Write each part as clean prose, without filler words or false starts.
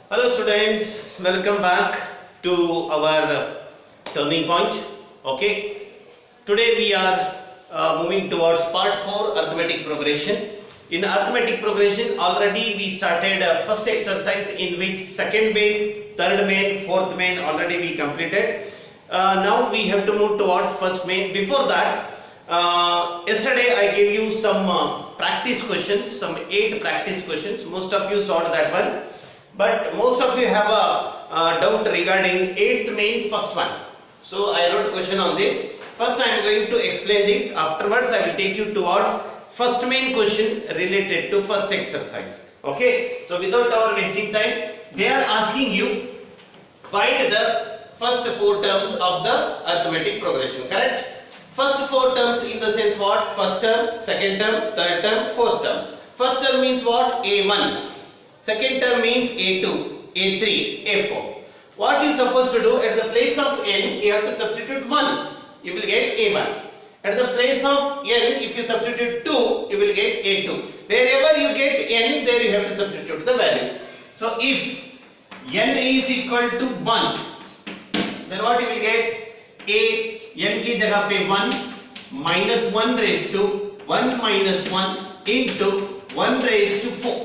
Hello students, welcome back to our turning point. Okay, today we are moving towards part 4 arithmetic progression. In arithmetic progression already we started first exercise in which second main, third main, fourth main already we completed. Now we have to move towards first main. Before that, yesterday I gave you some practice questions, some 8 practice questions. Most of you saw that one. But most of you have a doubt regarding 8th main first one. So I wrote a question on this. First I am going to explain this. Afterwards I will take you towards first main question related to first exercise. Okay. So without our wasting time, they are asking you find the first 4 terms of the arithmetic progression. Correct? First 4 terms in the sense what? First term, second term, third term, fourth term. First term means what? A1. Second term means A2, A3, A4. What you supposed to do, at the place of n, you have to substitute 1. You will get A1. At the place of n, if you substitute 2, you will get A2. Wherever you get n, there you have to substitute the value. So if n is equal to 1, then what you will get? A, n की जगह पे 1 minus 1 raised to 1 minus 1 into 1 raised to 4.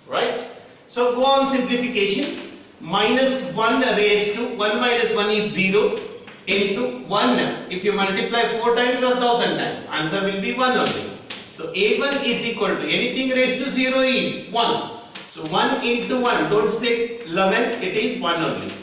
Right? So go on simplification. Minus 1 raised to 1 minus 1 is 0 into 1. If you multiply 4 times or 1000 times, answer will be 1 only. So A1 is equal to anything raised to 0 is 1. So 1 into 1, don't say 11, it is 1 only.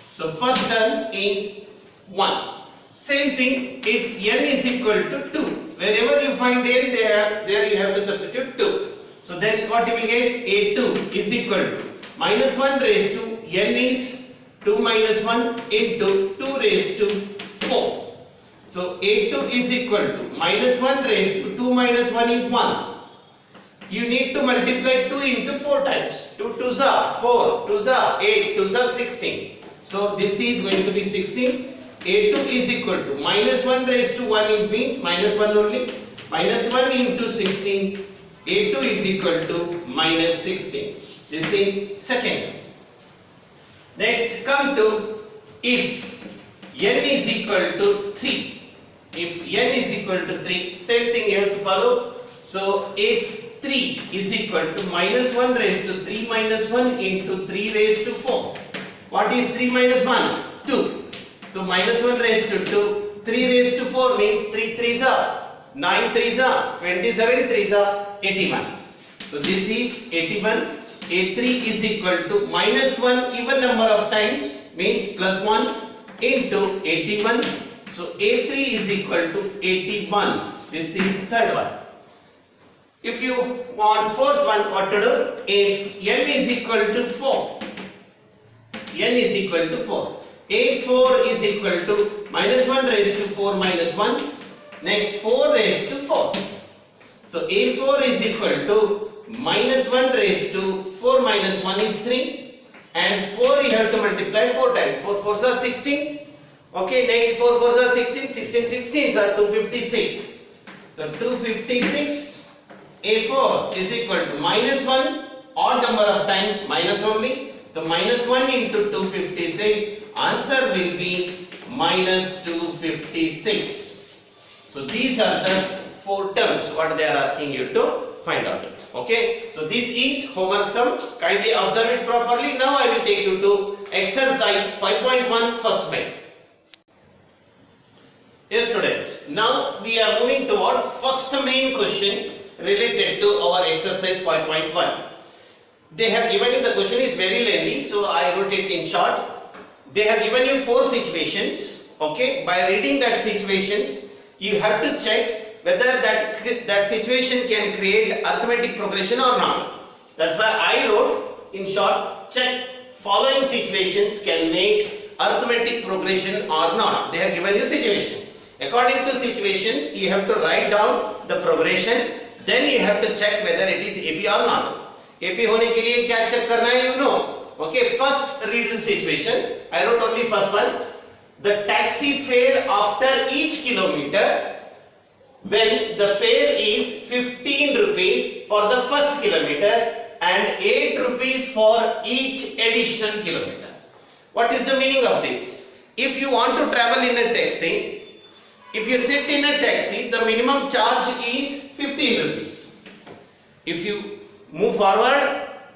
So first term is 1. Same thing if n is equal to 2. Wherever you find n, there you have to substitute 2. So then what you will get? A2 is equal to minus 1 raised to n is 2 minus 1 into 2 raised to 4. So A2 is equal to minus 1 raised to 2 minus 1 is 1. You need to multiply 2 into 4 times. 2 2s are 4, 2s are 8, 2s are 16. So this is going to be 16. A2 is equal to minus 1 raised to 1 is means minus 1 only. Minus 1 into 16. A2 is equal to minus 16. This is second. Next come to if n is equal to 3. If n is equal to 3, same thing you have to follow. So if 3 is equal to minus 1 raised to 3 minus 1 into 3 raised to 4. What is 3 minus 1? 2. So minus 1 raised to 2. 3 raised to 4 means 3 3s are 9 3s are 27 3s are 81. So this is 81. A3 is equal to minus 1 even number of times means plus 1 into 81. So A3 is equal to 81. This is third one. If you want fourth one, what to do? If n is equal to 4. n is equal to 4. A4 is equal to minus 1 raised to 4 minus 1. Next 4 raised to 4. So A4 is equal to minus 1 raised to 4 minus 1 is 3. And 4 you have to multiply 4 times. 4 4s are 16. Okay, next 4 4s are 16. 16 16s are 256. So 256. A4 is equal to minus 1. Odd number of times minus only. So minus 1 into 256. Answer will be minus 256. So these are the 4 terms what they are asking you to find out. Okay. So this is homework sum. Kindly observe it properly. Now I will take you to exercise 5.1 first main. Yes students. Now we are moving towards first main question related to our exercise 5.1. They have given you the question is very lengthy, so I wrote it in short. They have given you 4 situations. Okay. By reading that situations, you have to check whether that situation can create arithmetic progression or not. That's why I wrote in short, check following situations can make arithmetic progression or not. They have given you situation. According to situation, you have to write down the progression. Then you have to check whether it is AP or not. AP होने के लिए क्या check करना है? You know. Okay. First read the situation. I wrote only first one. The taxi fare after each kilometer when the fare is 15 rupees for the first kilometer and 8 rupees for each additional kilometer. What is the meaning of this? If you want to travel in a taxi, if you sit in a taxi, the minimum charge is 15 rupees. If you move forward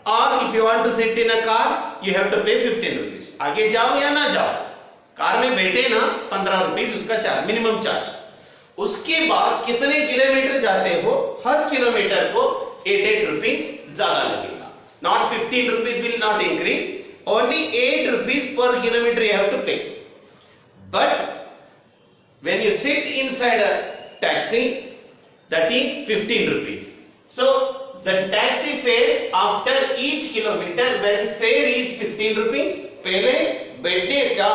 or if you want to sit in a car, you have to pay 15 rupees. आगे जाओ या ना जाओ, car में बैठे ना 15 rupees उसका charge, minimum charge. उसके बाद कितने किलोमीटर जाते हो, हर किलोमीटर को 8 रुपीस ज्यादा लगेगा. Not 15 rupees will not increase, only 8 rupees per kilometer you have to pay. But when you sit inside a taxi, that is 15 rupees. So the taxi fare after each kilometer, when fare is 15 rupees, पहले बैठने का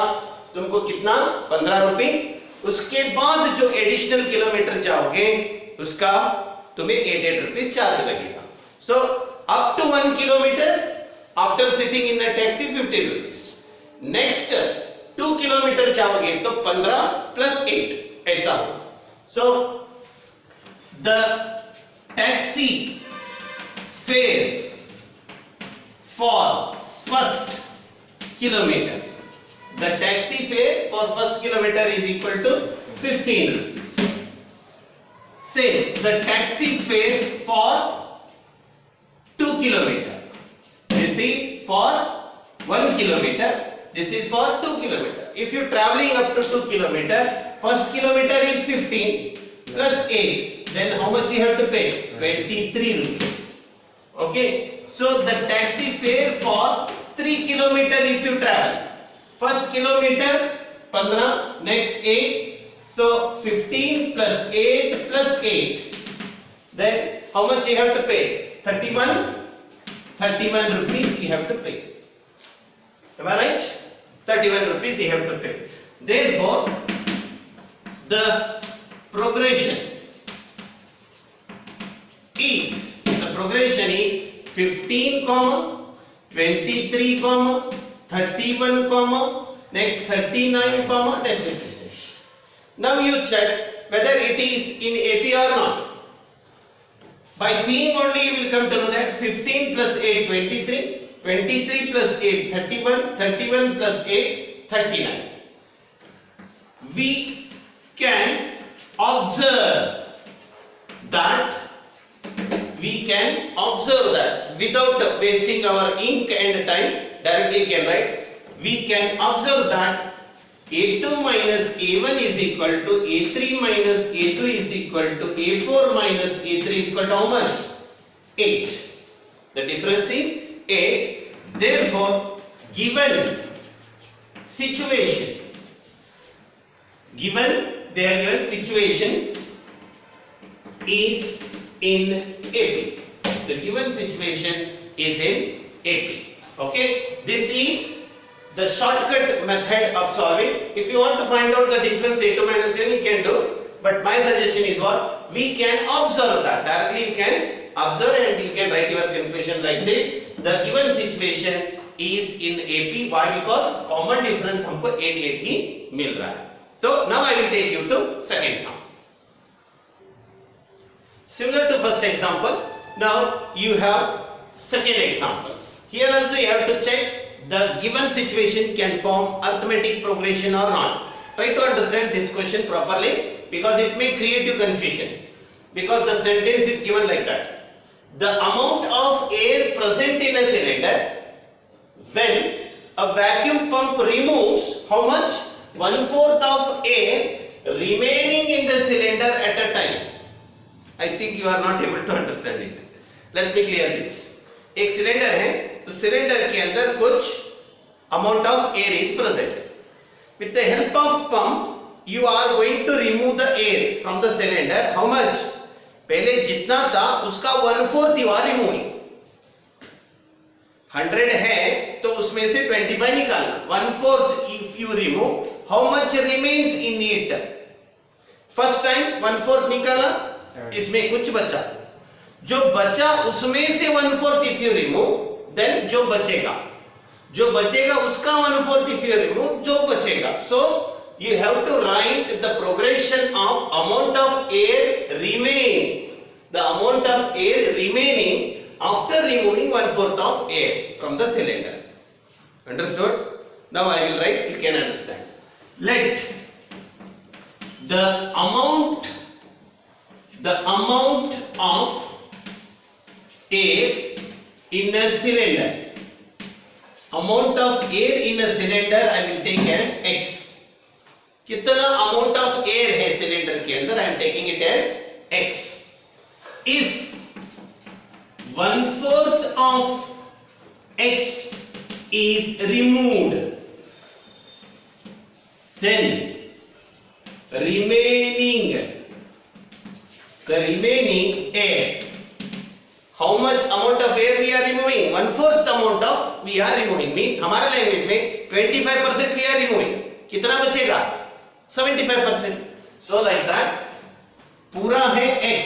तुमको कितना 15 rupees, उसके बाद जो additional kilometre जाओगे उसका तुम्हें 8 रुपीस चार्ज लगेगा. So up to 1 kilometer after sitting in a taxi 15 rupees. Next 2 kilometer जाओगे तो 15 plus 8 ऐसा होगा. So the taxi fare for first kilometer, the taxi fare for first kilometer is equal to 15 rupees. Say the taxi fare for 2 kilometer, this is for 1 kilometer, this is for 2 kilometer. If you traveling up to 2 kilometer, first kilometer is 15 plus 8, then how much you have to pay? 23 rupees. Okay, so the taxi fare for 3 kilometer if you travel, first kilometer 15, next 8, so 15 plus 8 plus 8, then how much you have to pay? 31 rupees you have to pay. Am I right? 31 rupees you have to pay. Therefore, the progression is 15, 23, 31, next 39, dash, dash, dash. Now you check whether it is in AP or not. By seeing only you will come to know that 15 plus 8 23, 23 plus 8 31, 31 plus 8 39. We can observe that without wasting our ink and time, directly you can write. We can observe that A2 minus A1 is equal to A3 minus A2 is equal to A4 minus A3 is equal to how much? 8. The difference is 8. Therefore, given situation, their situation is in AP. The given situation is in AP. Okay, this is the shortcut method of solving. If you want to find out the difference A2 minus N, you can do. But my suggestion is what? We can observe that. Directly you can observe and you can write your conclusion like this. The given situation is in AP. Why? Because common difference हमको 8 ही मिल रहा है. So now I will take you to second sum. Similar to first example, now you have second example. Here also you have to check the given situation can form arithmetic progression or not. Try to understand this question properly because it may create you confusion. Because the sentence is given like that. The amount of air present in a cylinder when a vacuum pump removes how much? 1/4 of air remaining in the cylinder at a time. I think you are not able to understand it. Let me clear this. एक cylinder है, उस cylinder के अंदर कुछ amount of air is present. With the help of pump, you are going to remove the air from the cylinder. How much? पहले जितना था उसका 1/4 हुआ रिमूविंग. 100 है तो उसमें से 25 निकालना. 1/4 if you remove, how much remains in it? First time 1/4 निकाला, इसमें कुछ बचा. जो बचा उसमें से 1/4 if you remove, then जो बचेगा उसका 1/4 if you remove, जो बचेगा. So you have to write the progression of amount of air remaining. The amount of air remaining after removing 1/4 of air from the cylinder. Understood? Now I will write, you can understand. Let the amount of air in a cylinder, amount of air in a cylinder I will take as x. कितना amount of air है cylinder के अंदर, I am taking it as x. If 1/4 of x is removed, then the remaining air, how much amount of air we are removing? 1/4 amount of we are removing, means हमारा language में 25% we are removing. कितना बचेगा? 75%. So like that, पूरा है x.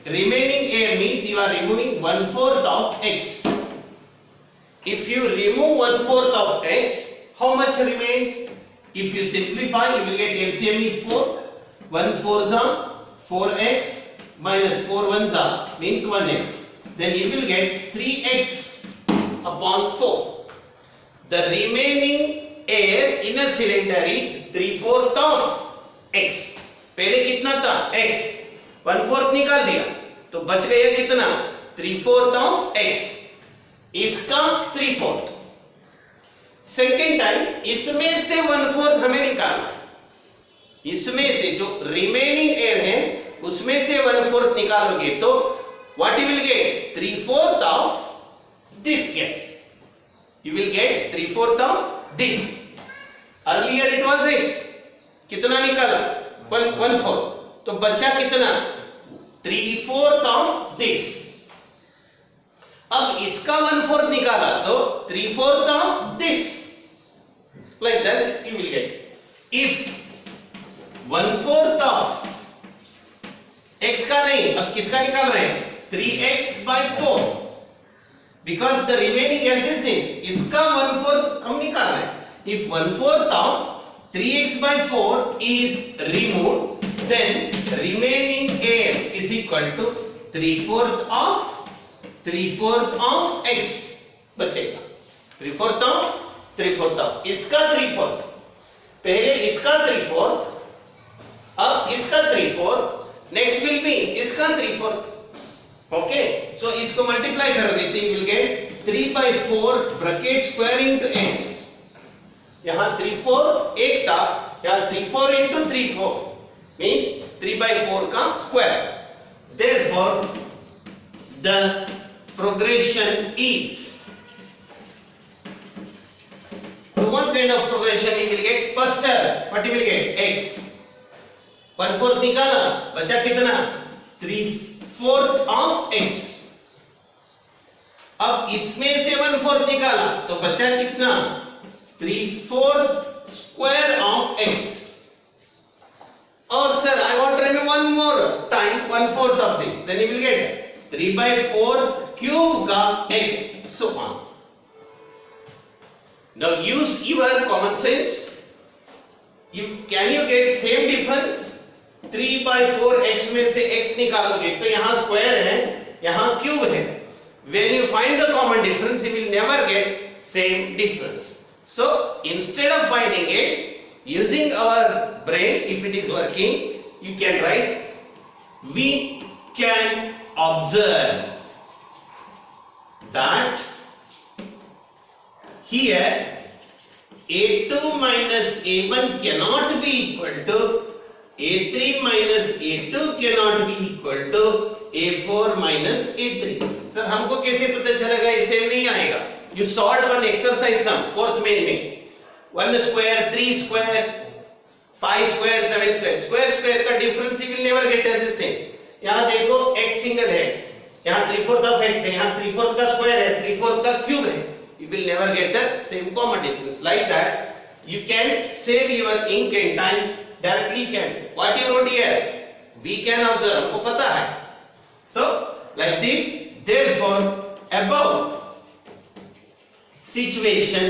Remaining air means you are removing 1/4 of x. If you remove 1/4 of x, how much remains? If you simplify, you will get LCM is 4. 1 4s are 4x minus 4 1s are means 1x. Then you will get 3x upon 4. The remaining air in a cylinder is 3/4 of x. पहले कितना था? x. 1/4 निकाल दिया तो बच गया कितना? 3/4 of x. इसका 3/4. सेकेंड टाइम इसमें से 1/4 हमें निकालना है. इसमें से जो रिमेनिंग एयर है उसमें से 1/4 निकालोगे तो what you will get? 3/4 of this gas. You will get 3/4 of this. Earlier it was x. कितना निकाला? 1/4. तो बचा कितना? 3/4 of this. अब इसका 1/4 निकाला तो 3/4 of this. Like that you will get. If 1/4 of x का नहीं, अब किसका निकाल रहे हैं? 3x by 4. Because the remaining gas is this. इसका 1/4 हम निकाल रहे हैं. If 1/4 of 3x by 4 is removed, then remaining air is equal to 3/4 of x बचेगा. 3/4 of इसका 3/4. पहले इसका 3/4, अब इसका 3/4, नेक्स्ट विल बी इसका 3/4. ओके, सो इसको मल्टीप्लाई करोगे तो you will get 3/4 bracket square into x. यहां 3/4 एक था, यहां 3/4 इनटू 3/4 मींस 3/4 का square. Therefore the progression is, so what kind of progression you will get? First what you will get? X. 1/4 निकाला, बचा कितना? 3/4 of x. अब इसमें से 1/4 निकाला तो बचा कितना? 3/4 square of x. और sir I want to remove one more time 1/4 of this, then you will get 3/4 cube का x, so on. Now use your common sense. Can you get same difference? 3/4 x में से x निकालोगे तो यहाँ square है, यहाँ cube है. When you find the common difference, you will never get same difference. So instead of finding it using our brain, if it is working, you can write, we can observe that here A2 minus A1 cannot be equal to A3 minus A2 cannot be equal to A4 minus A3. Sir हमको कैसे पता चलेगा? इसे नहीं आएगा. You solved one exercise sum fourth main में 1 square 3 square 5 square 7 square square का difference you will never get as the same. यहाँ देखो x सिंगल है, यहाँ 3/4 of x है, यहाँ 3/4 का स्क्वायर है, 3/4 का क्यूब है. You will never get the same common difference. Like that, you can save your ink and time directly. Can what you wrote here? We can observe. हमको पता है. So like this. Therefore, above situation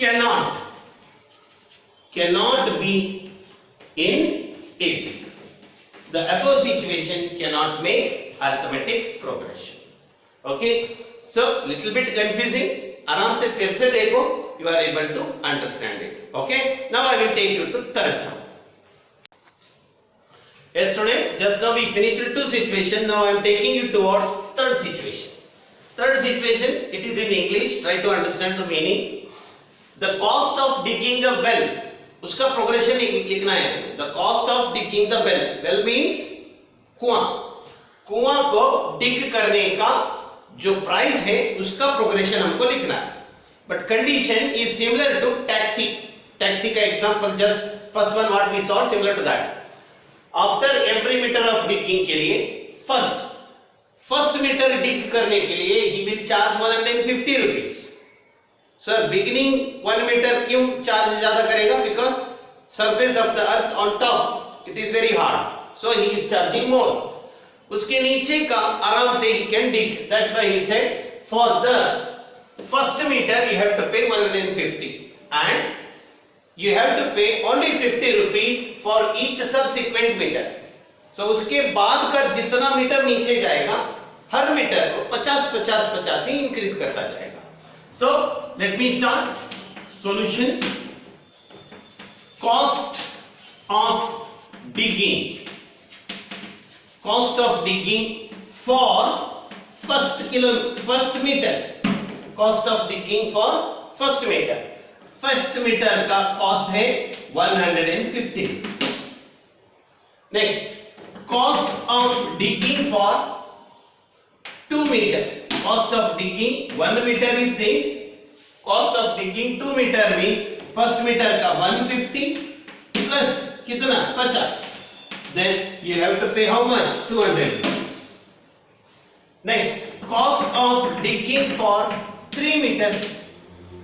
cannot be in it. the above situation cannot make arithmetic progression. Okay, so little bit confusing, आराम से फिर से देखो, you are able to understand it. Okay, now I will take you to third sum. Yes students, just now we finished two situations, now I am taking you towards third situation. Third situation, it is in English, try to understand the meaning. The cost of digging a well, उसका progression लिखना है. The cost of digging the well, well means कुआं, कुआं को डिग करने का जो price है उसका प्रोग्रेशन हमको लिखना है. But condition is similar to taxi. Taxi का example just first one what we saw similar to that. After every metre of digging के लिए फर्स्ट मीटर डिग करने के लिए he will charge 150 rupees. Sir beginning 1 metre क्यों charge ज्यादा करेगा? Because surface of the earth on top it is very hard, so he is charging more. उसके नीचे का आराम से he can dig, that's why he said for the first metre you have to pay 150 and you have to pay only 50 rupees for each subsequent meter. So उसके बाद का जितना metre नीचे जाएगा हर मीटर को 50 ही इंक्रीज करता जाएगा. So let me start. Solution. Cost of digging for first meter. Cost of digging for first meter. First metre का कॉस्ट है 150. Next cost of digging for 2 metre. Cost of digging 1 metre is this. Cost of digging 2 metre mean first metre का 150 plus कितना 50. Then you have to pay how much 200 rupees. Next cost of digging for 3 meters.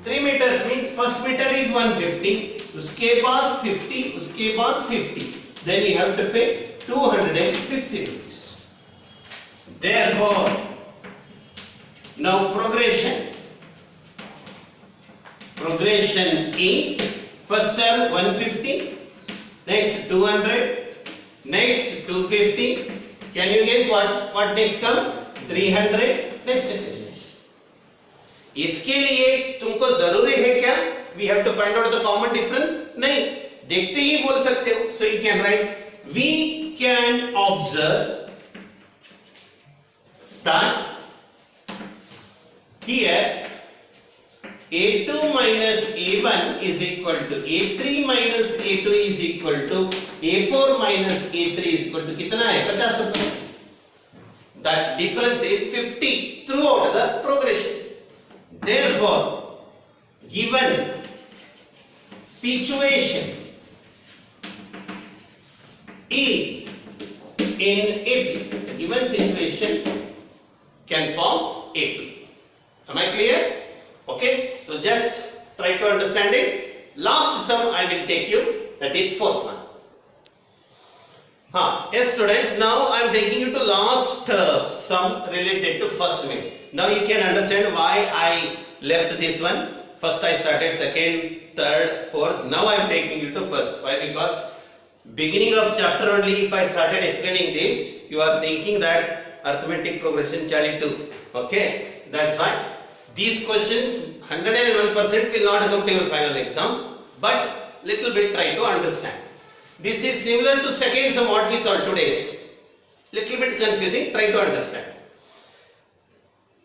3 meters means first meter is 150, उसके बाद 50, उसके बाद 50, then you have to pay 250 rupees. Therefore, now progression is first term 150, next 200, next 250. Can you guess what next come? 300. Next. इसके लिए तुमको जरूरी है क्या? We have to find out the common difference? नहीं, देखते ही बोल सकते हो. So you can write we can observe that here A2 minus A1 is equal to A3 minus A2 is equal to A4 minus A3 is equal to कितना है? 50 रुपए. That difference is 50 throughout the progression. Therefore, given situation is in AP, given situation can form AP. Am I clear? Okay, so just try to understand it. Last sum I will take you, that is fourth one. Yes students, now I am taking you to last sum related to first minute. Now you can understand why I left this one. First I started second, third, fourth. Now I am taking you to first. Why? Because beginning of chapter only if I started explaining this, you are thinking that arithmetic progression chali too. Okay, that's why these questions 101% will not come to your final exam, but little bit try to understand. This is similar to second sum what we saw today's. Little bit confusing, try to understand.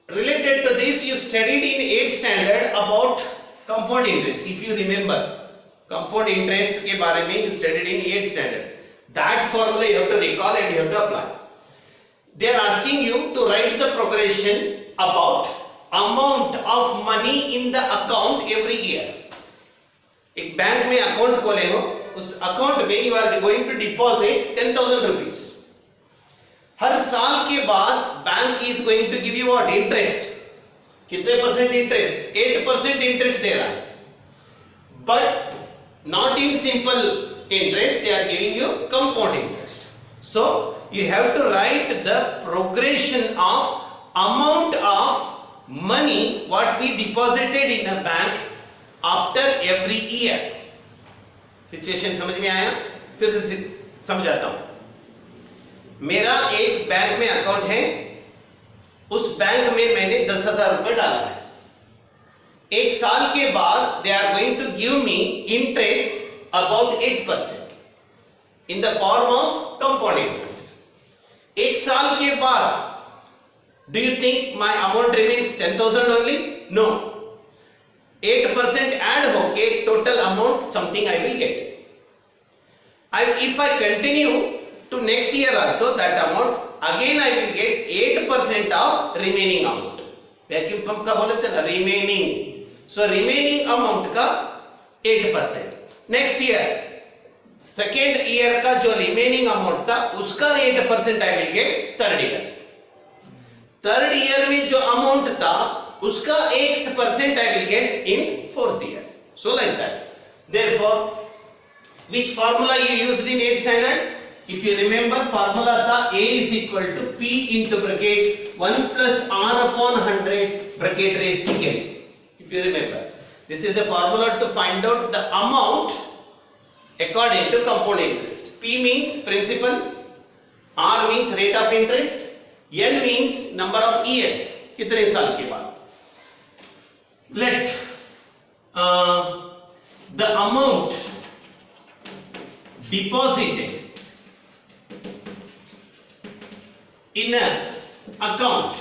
Related to this, you studied in 8th standard about compound interest. If you remember, compound interest के बारे में you studied in 8th standard. That formula you have to recall and you have to apply. They are asking you to write the progression about amount of money in the account every year. एक bank में account खोले हो, उस account में you are going to deposit 10,000 rupees. हर साल के बाद bank is going to give you what? Interest. कितने परसेंट इंटरेस्ट? 8% इंटरेस्ट दे रहा है. But not in simple interest, they are giving you compound interest. So you have to write the progression of amount of money what we deposited in the bank after every year. Situation समझ में आया? फिर से समझाता हूं. मेरा एक bank में अकाउंट है, उस बैंक में मैंने 10,000 रुपए डाला है। एक साल के बाद they are going to give me interest about 8% in the form of compound interest. एक साल के बाद do you think my amount remains 10,000 only? No. 8% add होके total amount something I will get. If I continue to next year also, that amount again I will get 8% of remaining amount. Vacuum pump का बोले थे ना remaining. So remaining amount का 8%. Next year, second year का जो remaining amount था उसका 8% I will get third year. Third year में जो अमाउंट था उसका 8% I will get in fourth year. So like that. Therefore, which formula you used in 8th standard? If you remember, formula था A is equal to P into bracket 1 plus R upon 100 bracket raised to N. If you remember, this is a formula to find out the amount according to compound interest. P means principal, R means rate of interest, N means number of years, कितने साल के बाद. Let the amount deposited in an account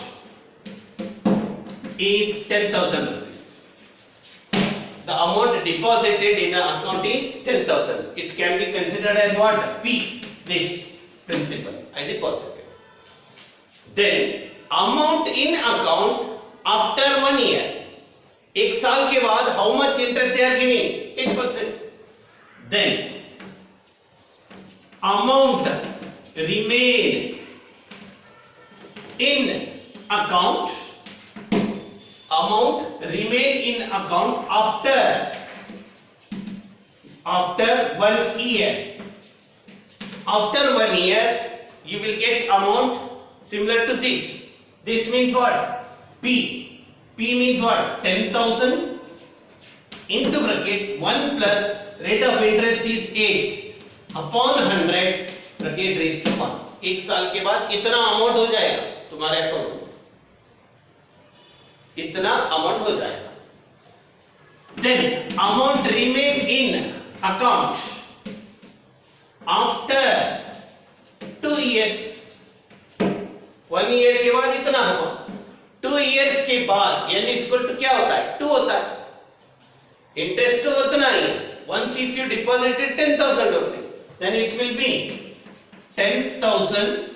is 10,000 rupees. The amount deposited in an account is 10,000. It can be considered as what? P, this principal I deposited. Then amount in account after 1 year, एक साल के बाद how much interest they are giving? 8%. Then amount remain in account, amount remain in account after 1 year. After 1 year you will get amount similar to this. This means what? P. P means what? 10,000 into bracket 1 plus rate of interest is 8 upon 100 bracket raised to 1. एक साल के बाद इतना amount हो जाएगा तुम्हारे account में, इतना अमाउंट हो जाएगा. Then amount remain in account after 2 years. 1 year के बाद इतना होगा. 2 years के बाद n इक्वल टू क्या होता है? 2 होता है. इंटरेस्ट तो उतना ही. Once if you deposited 10,000 only, then it will be 10,000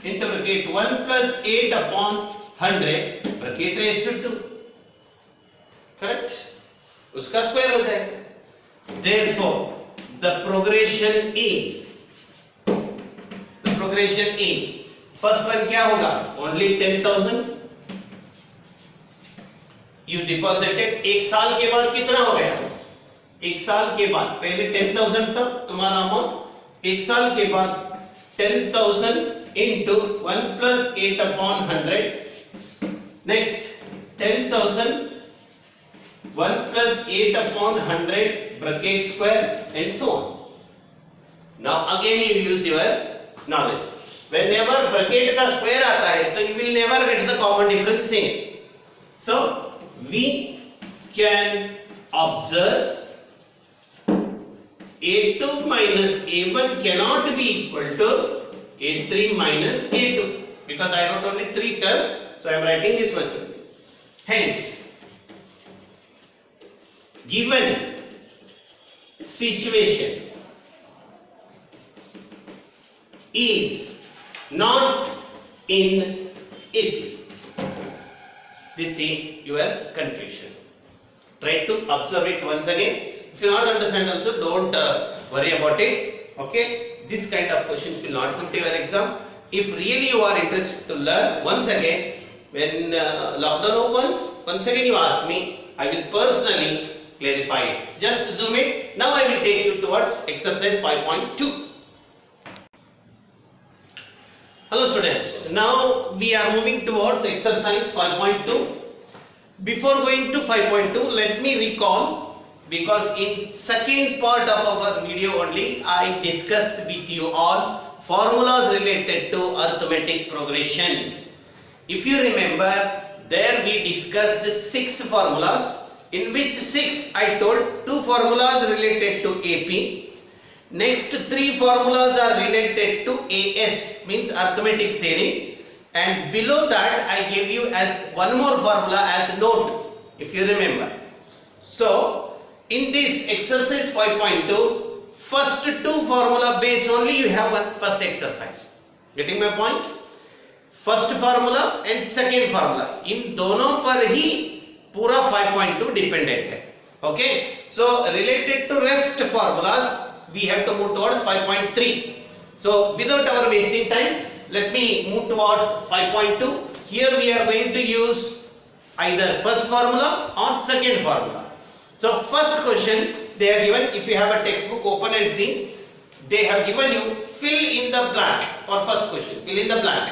into bracket 1 plus 8 upon 100 bracket raised to 2. Correct? उसका स्क्वायर हो जाएगा. Therefore, the progression is first one क्या होगा? Only 10,000 you deposited. एक साल के बाद कितना हो गया? एक साल के बाद पहले 10,000 था तुम्हारा अमाउंट, एक साल के बाद 10,000 into 1 plus 8 upon 100. Next 10,000 1 plus 8 upon 100 bracket square and so on. Now again you use your knowledge. Whenever bracket का square आता है तो you will never get the common difference same. So we can observe A2 minus A1 cannot be equal to A3 minus A2 because I wrote only 3 terms, so I am writing this much only. Hence, given situation is not in it. This is your conclusion. Try to observe it once again. If you not understand also, don't worry about it. Okay, this kind of questions will not come to your exam. If really you are interested to learn, once again when lockdown opens, once again you ask me, I will personally clarify it. Just zoom it. Now I will take you towards exercise 5.2. Hello students, now we are moving towards exercise 5.2. Before going to 5.2, let me recall, because in second part of our video only I discussed with you all formulas related to arithmetic progression. If you remember, there we discussed 6 formulas, in which 6 I told 2 formulas related to AP. Next 3 formulas are related to AS, means arithmetic sharing, and below that I gave you as one more formula as note, if you remember. So in this exercise 5.2, first 2 formula base only you have one first exercise. Getting my point? First formula and second formula, in दोनों पर ही पूरा 5.2 dependent है. Okay, so related to rest formulas we have to move towards 5.3. So without our wasting time, let me move towards 5.2. Here we are going to use either first formula or second formula. So first question they have given, if you have a textbook open and see, they have given you fill in the blank for first question. Fill in the blank.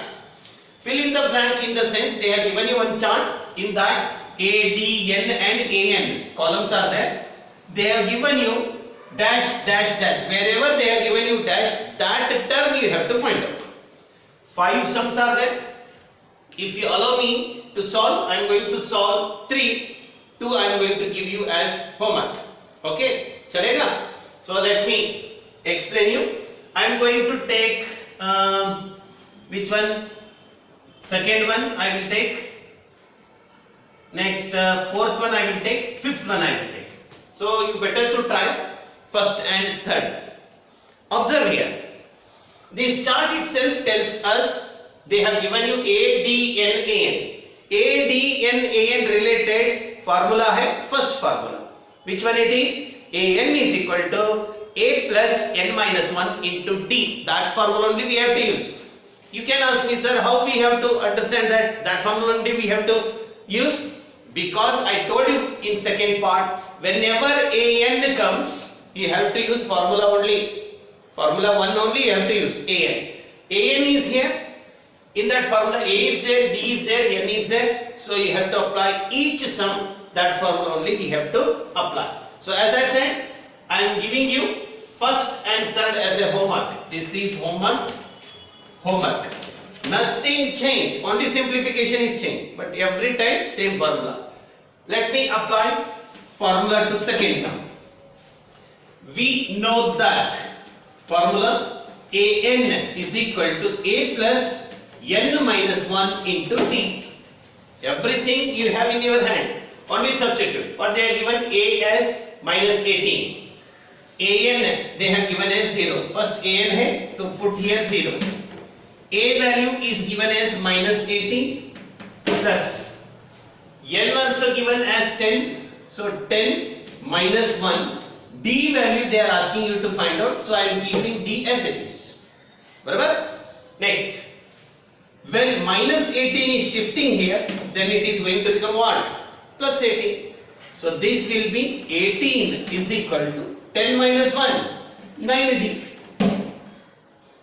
Fill in the blank in the sense they have given you one chart, in that A, D, N and AN columns are there. They have given you dash, dash, dash. Wherever they have given you dash, that term you have to find out. 5 sums are there. If you allow me to solve, I am going to solve 3. 2 I am going to give you as homework. Okay, chalega? So let me explain you. I am going to take which one? Second one I will take. Next fourth one I will take. Fifth one I will take. So you better to try first and third. Observe here. This chart itself tells us they have given you A, D, N, AN. A, D, N, AN related formula hai first formula. Which one it is? AN is equal to A plus N minus 1 into D. That formula only we have to use. You can ask me, sir, how we have to understand that formula only we have to use? Because I told you in second part, whenever AN comes, you have to use formula only. Formula 1 only you have to use AN. AN is here. In that formula A is there, D is there, N is there. So you have to apply each sum. That formula only we have to apply. So as I said, I am giving you first and third as a homework. This is homework. Homework. Nothing changed. Only simplification is changed. But every time same formula. Let me apply formula to second sum. We know that formula AN is equal to A plus N minus 1 into D. Everything you have in your hand. Only substitute. What they have given? A as minus 18. AN they have given as 0. First AN hai, so put here 0. A value is given as minus 18 plus N also given as 10. So 10 minus 1. D value they are asking you to find out, so I am keeping D as it is. Barabar? Next, when minus 18 is shifting here, then it is going to become what? Plus 18. So this will be 18 is equal to 10 minus 1, 9D.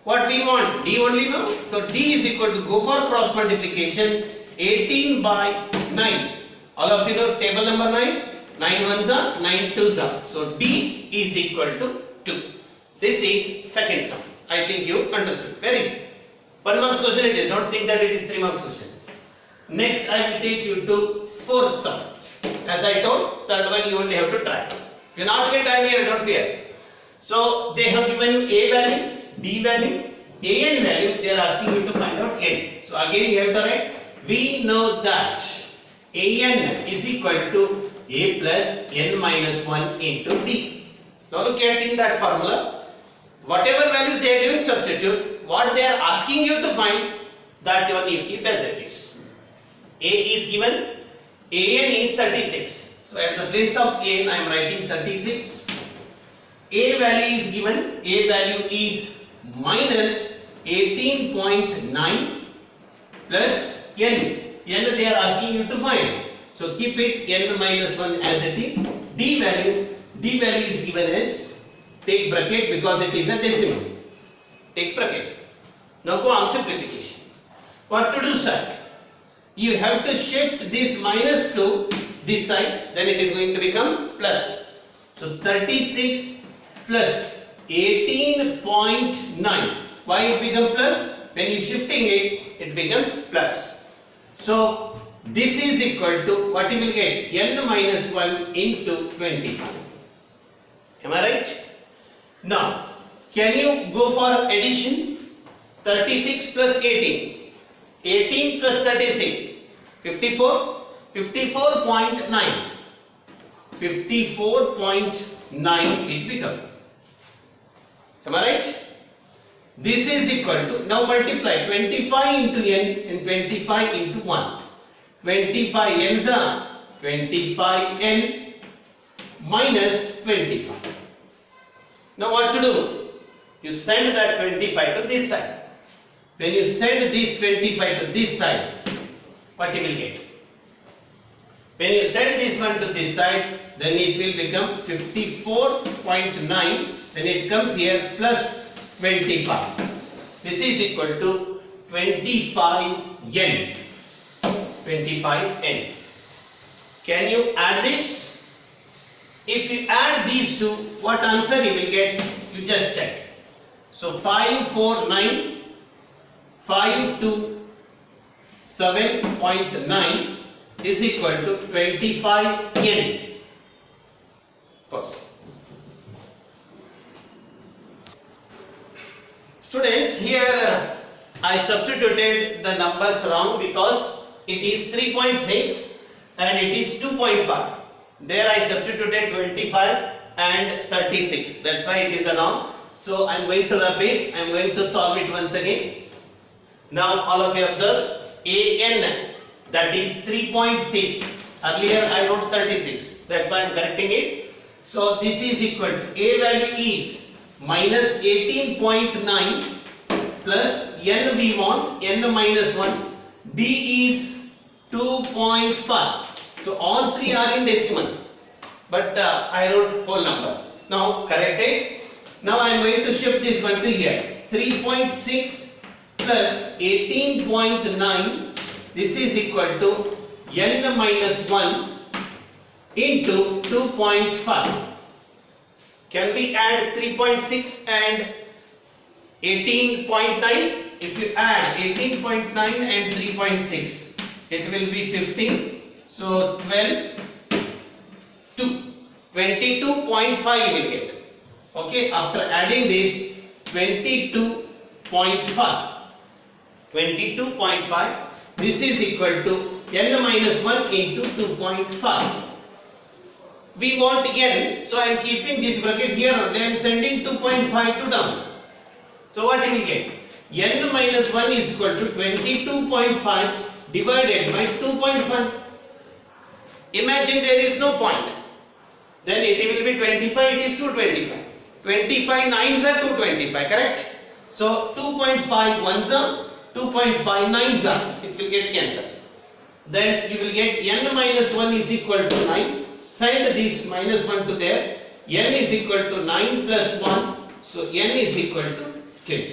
What we want? D only now. So D is equal to, go for cross multiplication, 18 by 9. All of you know table number 9. 9 ones are 9 twos are. So D is equal to 2. This is second sum. I think you understood. Very good. 1 marks question it is. Don't think that it is 3 marks question. Next I will take you to fourth sum. As I told, third one you only have to try. If you not get time here, don't fear. So they have given you A value, D value, AN value. They are asking you to find out N. So again you have to write. We know that AN is equal to A plus N minus 1 into D. Now look at in that formula, whatever values they are given, substitute. What they are asking you to find, that one you keep as it is. A is given, AN is 36. So at the place of AN I am writing 36. A value is given, A value is minus 18.9 plus N. N they are asking you to find. So keep it N minus 1 as it is. D value is given as, take bracket because it is a decimal. Take bracket. Now go on simplification. What to do, sir? You have to shift this minus to this side, then it is going to become plus. So 36 plus 18.9. Why it become plus? When you shifting it, it becomes plus. So this is equal to what you will get? N minus 1 into 25. Am I right? Now, can you go for addition? 36 plus 18. 18 plus 36. 54. 54.9. 54.9 it become. Am I right? This is equal to, now multiply 25 into n and 25 into 1. 25 n's are 25 n minus 25. Now what to do? You send that 25 to this side. When you send this 25 to this side, what you will get? When you send this one to this side, then it will become 54.9. Then it comes here plus 25. This is equal to 25 n. 25 n. Can you add this? If you add these two, what answer you will get? You just check. So 549, 527.9 is equal to 25 n. First. Students, here I substituted the numbers wrong because it is 3.6 and it is 2.5. There I substituted 25 and 36. That's why it is a wrong. So I am going to repeat. I am going to solve it once again. Now all of you observe. AN, that is 3.6. Earlier I wrote 36. That's why I am correcting it. So this is equal to, A value is minus 18.9 plus n we want, n minus 1. B is 2.5. So all three are in decimal. But I wrote whole number. Now correct it. Now I am going to shift this one to here. 3.6 plus 18.9. This is equal to n minus 1 into 2.5. Can we add 3.6 and 18.9? If you add 18.9 and 3.6, it will be 15. So 12, 2, 22.5 you will get. Okay, after adding this, 22.5. 22.5. This is equal to n minus 1 into 2.5. We want n, so I am keeping this bracket here only. I am sending 2.5 to down. So what you will get? N minus 1 is equal to 22.5 divided by 2.5. Imagine there is no point. Then it will be 25, it is 225. 25 nines are 225, correct? So 2.5 ones are, 2.5 nines are, it will get cancelled. Then you will get n minus 1 is equal to 9. Send this minus 1 to there. N is equal to 9 plus 1. So n is equal to 10.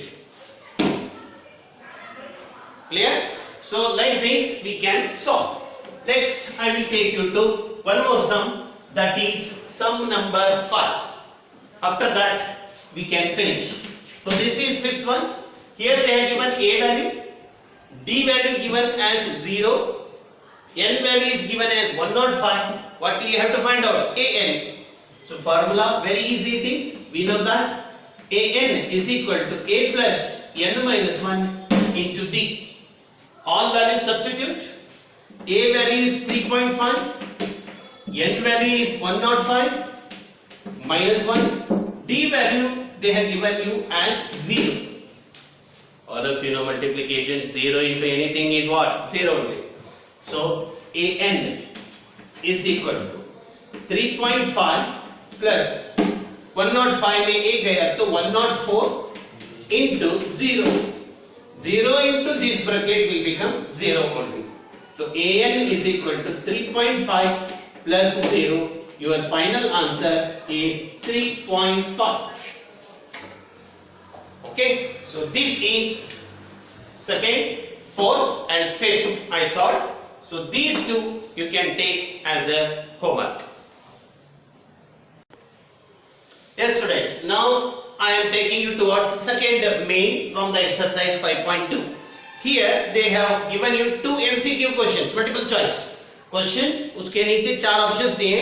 Clear? So like this we can solve. Next I will take you to one more sum, that is sum number 5. After that we can finish. So this is fifth one. Here they have given A value, D value given as 0, N value is given as 105. What do you have to find out? AN. So formula very easy it is. We know that AN is equal to A plus N minus 1 into D. All values substitute. A value is 3.5. N value is 105 minus 1. D value they have given you as 0. All of you know multiplication, 0 into anything is what? 0 only. So AN is equal to 3.5 plus 105 में A गया तो 104 into 0. 0 into this bracket will become 0 only. So AN is equal to 3.5 plus 0. Your final answer is 3.5. Okay. So this is second, fourth and fifth I solved. So these two you can take as a homework. Yes students, now I am taking you towards second main from the exercise 5.2. Here they have given you two MCQ questions, multiple choice questions. उसके नीचे चार options दिए.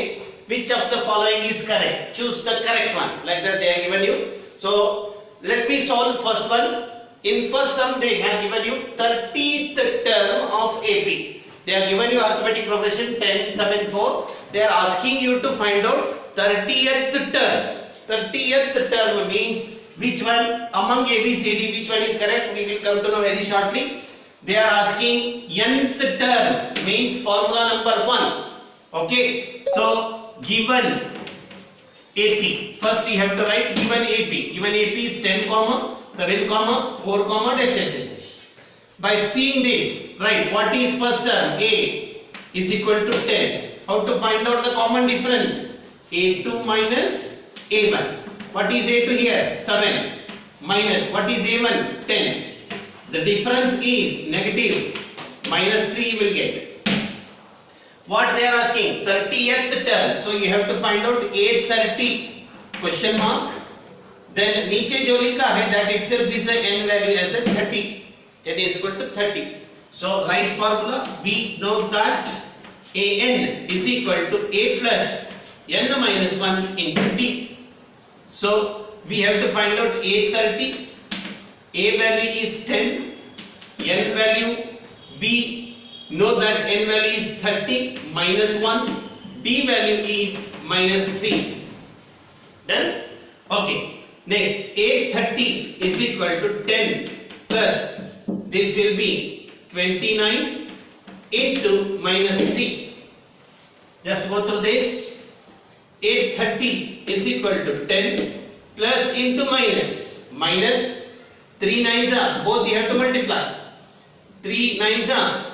Which of the following is correct? Choose the correct one. Like that they have given you. So let me solve first one. In first sum they have given you 30th term of AP. They have given you arithmetic progression 10, 7, 4. They are asking you to find out 30th term. 30th term means which one among A, B, C, D, which one is correct? We will come to know very shortly. They are asking nth term means formula number 1. Okay. So given AP. First you have to write given AP. Given AP is 10, 7, 4, dash, dash, dash, dash. By seeing this, right, what is first term? A is equal to 10. How to find out the common difference? A2 minus A1. What is A2 here? 7. Minus, what is A1? 10. The difference is negative. Minus 3 you will get. What they are asking? 30th term. So you have to find out A30. Question mark. Then नीचे जो लिखा है that itself is a n value as a 30. That is equal to 30. So right formula, we know that an is equal to a plus n minus 1 into t. So we have to find out a30. A value is 10. N value, we know that n value is 30 minus 1. D value is minus 3. Done? Okay. Next, a30 is equal to 10 plus this will be 29 into minus 3. Just go through this. A30 is equal to 10 plus into minus. Minus 3 nines are, both you have to multiply. 3 nines are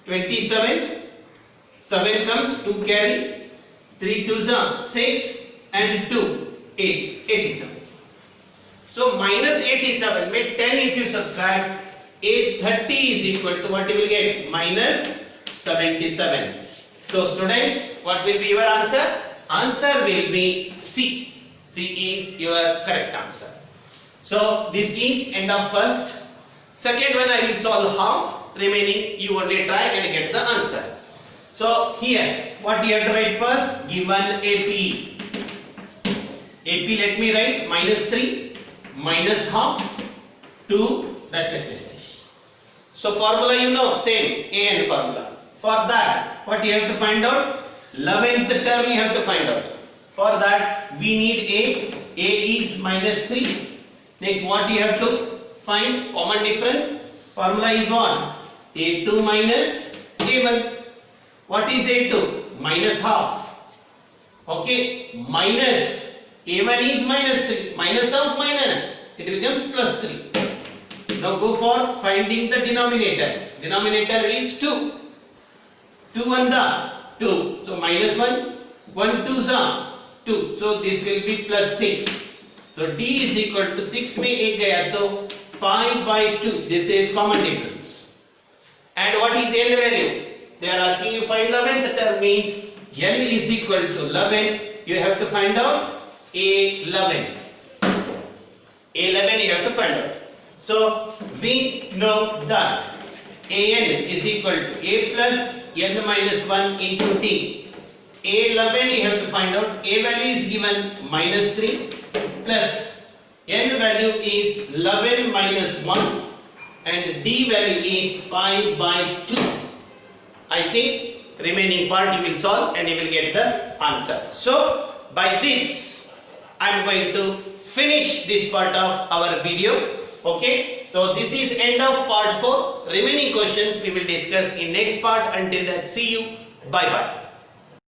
27. 7 comes 2 carry. 3 twos are 6 and 2 8. 87. So minus 87 with 10 if you subtract, A30 is equal to what you will get? Minus 77. So students, what will be your answer? Answer will be C. C is your correct answer. So this is end of first. Second one I will solve half. Remaining you only try and get the answer. So here what you have to write first? Given AP. AP let me write minus 3. Minus half 2 dash dash dash dash. So formula you know, same AN formula. For that what you have to find out? 11th term you have to find out. For that we need A. A is minus 3. Next what you have to find? Common difference. Formula is what? A2 minus A1. What is A2? Minus half. Okay. Minus A1 is minus 3, minus of minus, it becomes plus 3. Now go for finding the denominator. Denominator is 2. 2 and the 2. So minus 1, 1 2s are 2. So this will be plus 6. So D is equal to 6 में 1 गया तो 5 by 2. This is common difference. And what is N value? They are asking you find 11th term means N is equal to 11. You have to find out A11. A11 you have to find out. So we know that AN is equal to A plus N minus 1 into T. A11 you have to find out. A value is given minus 3 plus N value is 11 minus 1 and D value is 5 by 2. I think remaining part you will solve and you will get the answer. So by this I am going to finish this part of our video. Okay. So this is end of part 4. Remaining questions we will discuss in next part. Until that, see you. Bye bye.